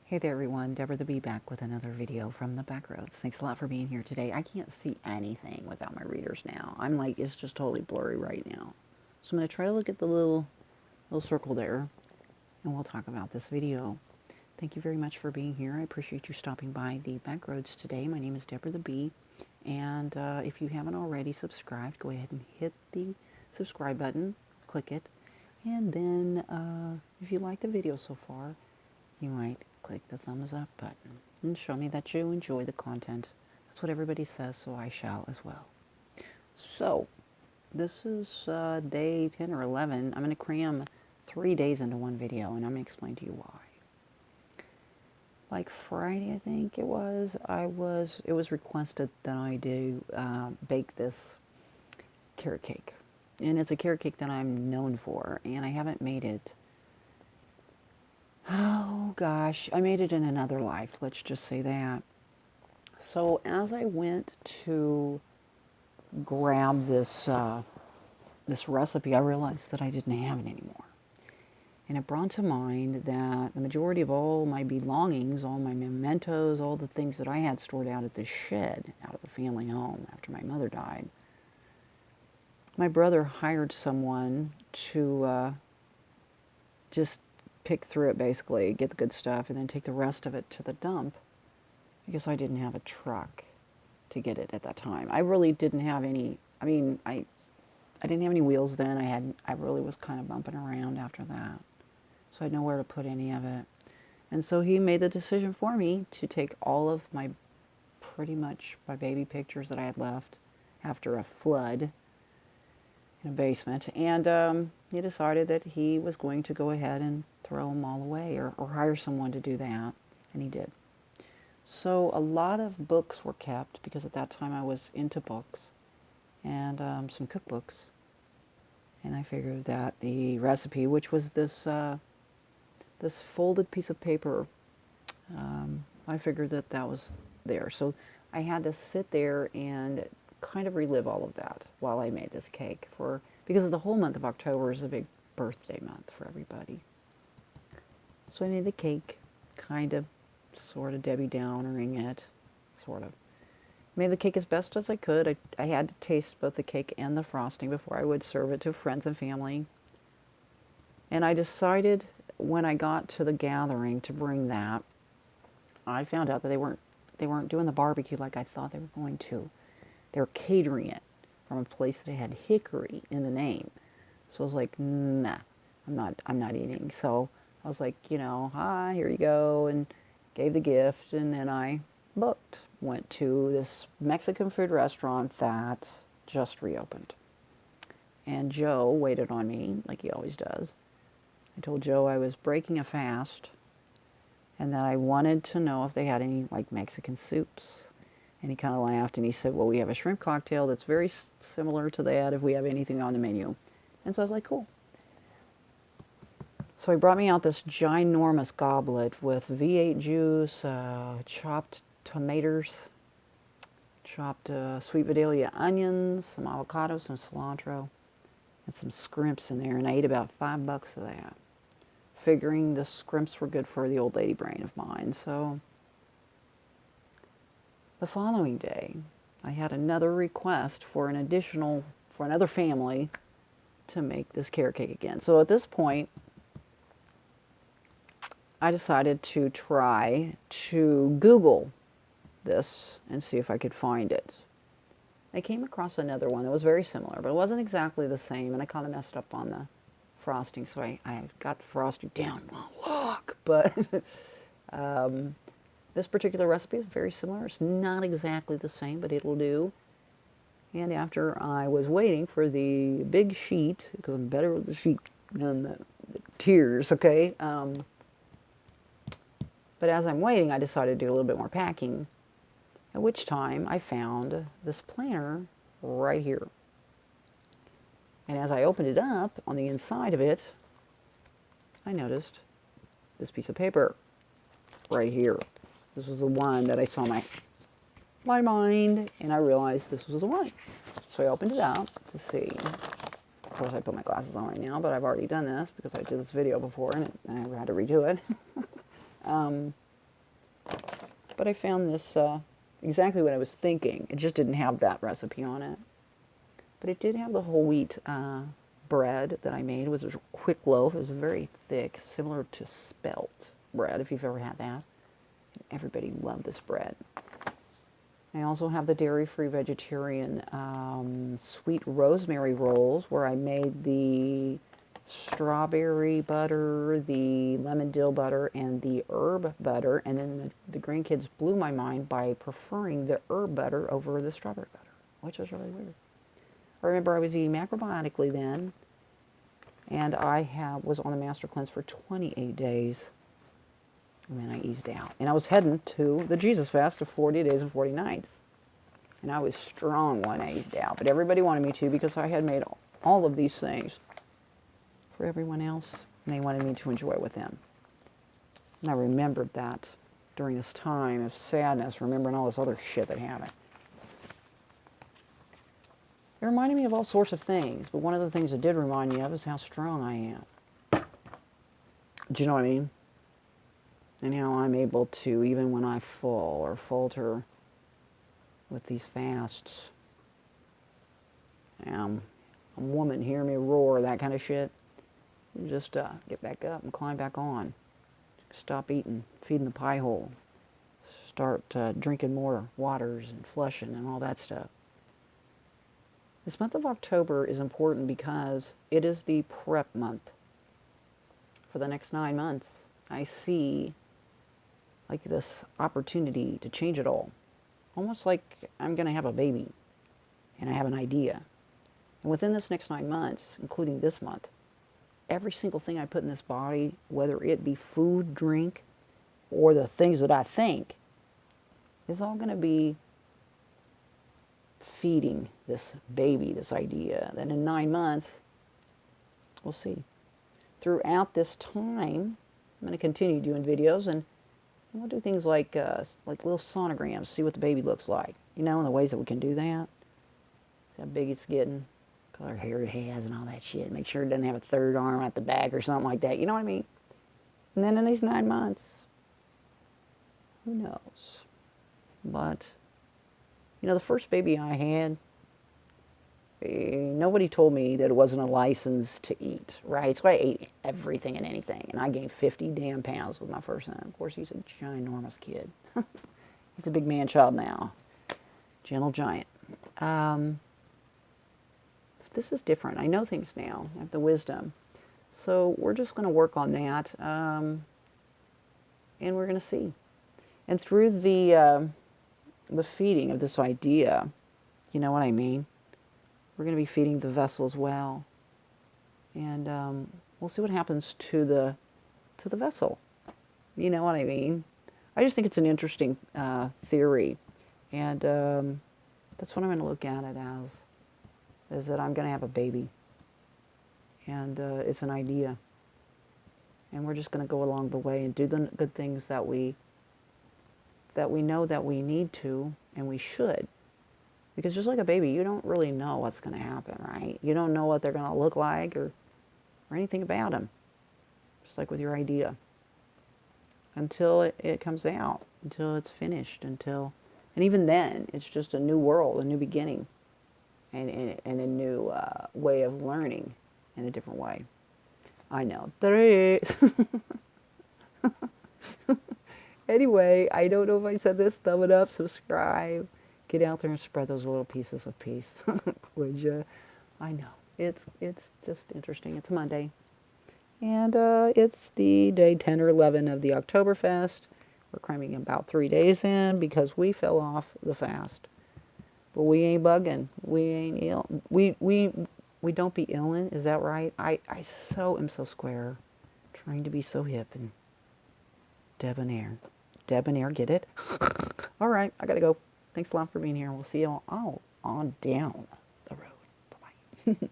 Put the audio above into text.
Hey there everyone, Deborah the Bee back with another video from the back roads. Thanks a lot for being here today. I can't see anything without my readers now. I'm like, it's just totally blurry right now. So I'm going to try to look at the little circle there and we'll talk about this video. Thank you very much for being here. I appreciate you stopping by the back roads today. My name is Deborah the Bee, and if you haven't already subscribed, go ahead and hit the subscribe button, click it, and then if you like the video so far, you might click the thumbs up button and show me that you enjoy the content. That's what everybody says, so I shall as well. So, this is day 10 or 11. I'm going to cram 3 days into one video, and I'm going to explain to you why. Like Friday, I think it was, it was requested that I do bake this carrot cake. And it's a carrot cake that I'm known for, and I haven't made it. Oh gosh, I made it in another life, let's just say that. So as I went to grab this this recipe, I realized that I didn't have it anymore. And it brought to mind that the majority of all my belongings, all my mementos, all the things that I had stored out at the shed, out of the family home after my mother died, my brother hired someone to just pick through it, basically, get the good stuff, and then take the rest of it to the dump, because I didn't have a truck to get it at that time. I really didn't have any, I didn't have any wheels then. I really was kind of bumping around after that. So I had nowhere to put any of it. And so he made the decision for me to take all of my, pretty much my baby pictures that I had left after a flood in a basement, and he decided that he was going to go ahead and throw them all away, or hire someone to do that, and he did. So a lot of books were kept, because at that time I was into books, and some cookbooks, and I figured that the recipe, which was this this folded piece of paper, I figured that that was there. So I had to sit there and kind of relive all of that while I made this cake, because the whole month of October is a big birthday month for everybody. So I made the cake, kind of, sort of Debbie Downering it, sort of. Made the cake as best as I could. I had to taste both the cake and the frosting before I would serve it to friends and family. And I decided when I got to the gathering to bring that. I found out that they weren't doing the barbecue like I thought they were going to. They were catering it from a place that had hickory in the name. So I was like, nah, I'm not eating. So I was like, hi, here you go, and gave the gift, and then I went to this Mexican food restaurant that just reopened. And Joe waited on me, like he always does. I told Joe I was breaking a fast, and that I wanted to know if they had any, like, Mexican soups. And he kind of laughed, and he said, well, we have a shrimp cocktail that's very similar to that if we have anything on the menu. And so I was like, cool. So he brought me out this ginormous goblet with V8 juice, chopped tomatoes, chopped sweet Vidalia onions, some avocado, some cilantro, and some scrimps in there. And I ate about $5 of that, figuring the scrimps were good for the old lady brain of mine. So the following day, I had another request for another family to make this carrot cake again. So at this point, I decided to try to Google this and see if I could find it. I came across another one that was very similar, but it wasn't exactly the same, and I kind of messed up on the frosting, so I got the frosting down a lot, but this particular recipe is very similar. It's not exactly the same, but it'll do. And after I was waiting for the big sheet, because I'm better with the sheet than the tears, okay? But as I'm waiting, I decided to do a little bit more packing, at which time I found this planner right here. And as I opened it up, on the inside of it, I noticed this piece of paper right here. This was the one that I saw my mind, and I realized this was the one. So I opened it up to see. Of course, I put my glasses on right now, but I've already done this because I did this video before, and I had to redo it. But I found this exactly what I was thinking. It just didn't have that recipe on it. But it did have the whole wheat bread that I made. It was a quick loaf. It was very thick, similar to spelt bread, if you've ever had that. Everybody loved this bread. I also have the dairy-free vegetarian sweet rosemary rolls, where I made the strawberry butter, the lemon dill butter, and the herb butter. And then the grandkids blew my mind by preferring the herb butter over the strawberry butter, which was really weird. I remember I was eating macrobiotically then, and I was on a master cleanse for 28 days. And then I eased out. And I was heading to the Jesus fast of 40 days and 40 nights. And I was strong when I eased out. But everybody wanted me to, because I had made all of these things for everyone else. And they wanted me to enjoy it with them. And I remembered that during this time of sadness, remembering all this other shit that happened. It reminded me of all sorts of things. But one of the things it did remind me of is how strong I am. Do you know what I mean? And how I'm able to, even when I fall or falter with these fasts, I'm a woman, hear me roar, that kind of shit. You just get back up and climb back on. Stop eating, feeding the pie hole. Start drinking more waters and flushing and all that stuff. This month of October is important because it is the prep month for the next 9 months. I see like this opportunity to change it all. Almost like I'm going to have a baby and I have an idea. And within this next 9 months, including this month, every single thing I put in this body, whether it be food, drink, or the things that I think, is all going to be feeding this baby, this idea. Then in 9 months, we'll see. Throughout this time, I'm going to continue doing videos, and we'll do things like little sonograms, see what the baby looks like. You know, and the ways that we can do that. See how big it's getting, color hair it has, and all that shit. Make sure it doesn't have a third arm at the back or something like that. You know what I mean? And then in these 9 months, who knows? But, you know, the first baby I had, nobody told me that it wasn't a license to eat, right? So I ate everything and anything. And I gained 50 damn pounds with my first son. Of course, he's a ginormous kid. He's a big man child now. Gentle giant. This is different. I know things now. I have the wisdom. So we're just going to work on that. And we're going to see. And through the feeding of this idea, you know what I mean? We're going to be feeding the vessel as well. And we'll see what happens to the vessel. You know what I mean? I just think it's an interesting theory. And that's what I'm going to look at it as, is that I'm going to have a baby. And it's an idea. And we're just going to go along the way and do the good things that we know that we need to and we should. Because just like a baby, you don't really know what's going to happen, right? You don't know what they're going to look like or anything about them. Just like with your idea. Until it comes out, until it's finished, and even then, it's just a new world, a new beginning, and a new way of learning in a different way. I know. Anyway, I don't know if I said this. Thumb it up, subscribe. Get out there and spread those little pieces of peace, would you? I know. It's just interesting. It's Monday. And it's the day 10 or 11 of the Oktoberfest. We're cramming about 3 days in because we fell off the fast. But we ain't bugging. We ain't ill. We don't be illin', is that right? I so am so square. Trying to be so hip and debonair. Debonair, get it? All right, I gotta go. Thanks a lot for being here. We'll see you all on down the road. Bye-bye.